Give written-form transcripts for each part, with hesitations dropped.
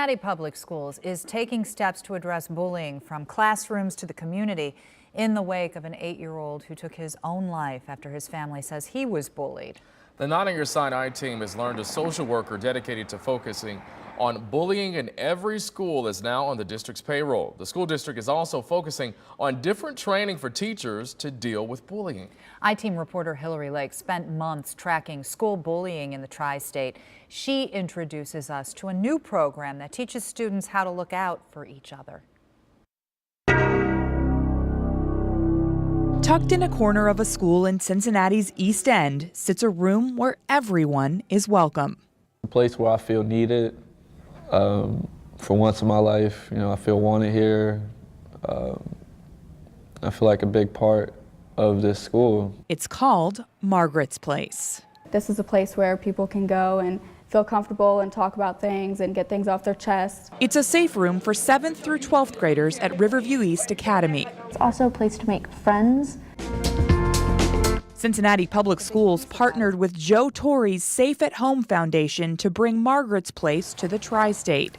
Cincinnati Public Schools is taking steps to address bullying from classrooms to the community in the wake of an 8-year-old who took his own life after his family says he was bullied. The Not On Your Side I-Team has learned a social worker dedicated to focusing on bullying in every school is now on the district's payroll. The school district is also focusing on different training for teachers to deal with bullying. I-Team reporter Hillary Lake spent months tracking school bullying in the tri-state. She introduces us to a new program that teaches students how to look out for each other. Tucked in a corner of a school in Cincinnati's East End sits a room where everyone is welcome. A place where I feel needed. For once in my life, I feel wanted here. I feel like a big part of this school. It's called Margaret's Place. This is a place where people can go and feel comfortable and talk about things and get things off their chest. It's a safe room for 7th through 12th graders at Riverview East Academy. It's also a place to make friends. Cincinnati Public Schools partnered with Joe Torre's Safe at Home Foundation to bring Margaret's Place to the tri-state.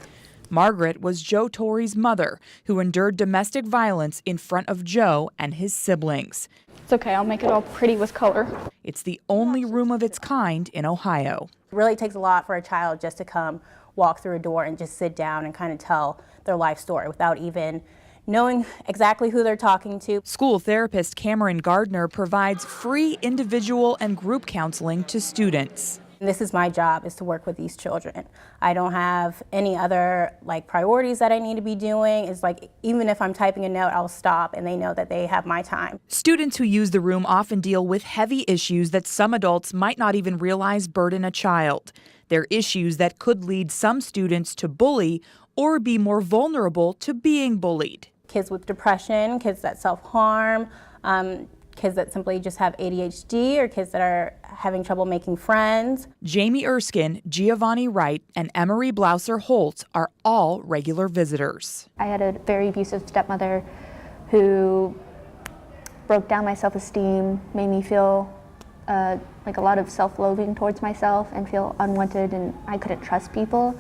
Margaret was Joe Torre's mother, who endured domestic violence in front of Joe and his siblings. It's okay, I'll make it all pretty with color. It's the only room of its kind in Ohio. It really takes a lot for a child just to come, walk through a door and just sit down and kind of tell their life story without even knowing exactly who they're talking to. School therapist Cameron Gardner provides free individual and group counseling to students. This is my job, is to work with these children. I don't have any other priorities that I need to be doing. It's even if I'm typing a note, I'll stop and they know that they have my time. Students who use the room often deal with heavy issues that some adults might not even realize burden a child. They're issues that could lead some students to bully or be more vulnerable to being bullied. Kids with depression, kids that self-harm, kids that simply just have ADHD, or kids that are having trouble making friends. Jamie Erskine, Giovanni Wright, and Emery Blouser Holt are all regular visitors. I had a very abusive stepmother who broke down my self-esteem, made me feel like a lot of self-loathing towards myself and feel unwanted, and I couldn't trust people.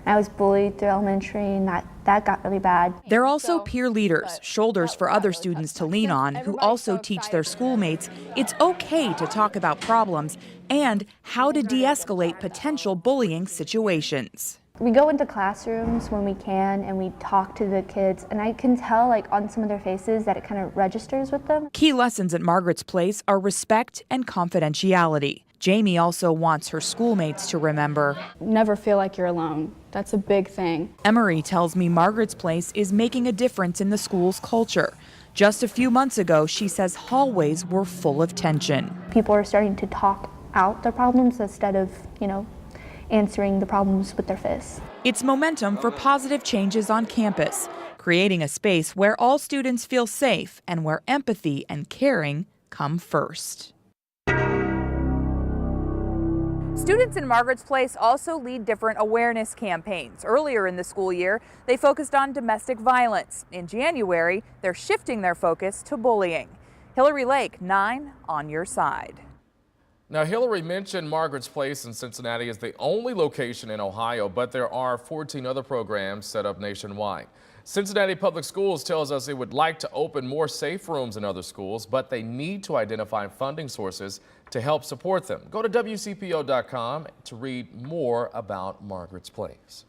I was bullied through elementary, and that got really bad. They're also peer leaders, shoulders for other students to lean on, who also teach their schoolmates it's okay to talk about problems and how to de-escalate potential bullying situations. We go into classrooms when we can, and we talk to the kids, and I can tell on some of their faces that it kind of registers with them. Key lessons at Margaret's Place are respect and confidentiality. Jamie also wants her schoolmates to remember. Never feel like you're alone. That's a big thing. Emery tells me Margaret's Place is making a difference in the school's culture. Just a few months ago, she says hallways were full of tension. People are starting to talk out their problems instead of, answering the problems with their fists. It's momentum for positive changes on campus, creating a space where all students feel safe and where empathy and caring come first. Students in Margaret's Place also lead different awareness campaigns. Earlier in the school year, they focused on domestic violence. In January, they're shifting their focus to bullying. Hillary Lake, 9 on your side. Now, Hillary mentioned Margaret's Place in Cincinnati as the only location in Ohio, but there are 14 other programs set up nationwide. Cincinnati Public Schools tells us it would like to open more safe rooms in other schools, but they need to identify funding sources to help support them. Go to WCPO.com to read more about Margaret's Place.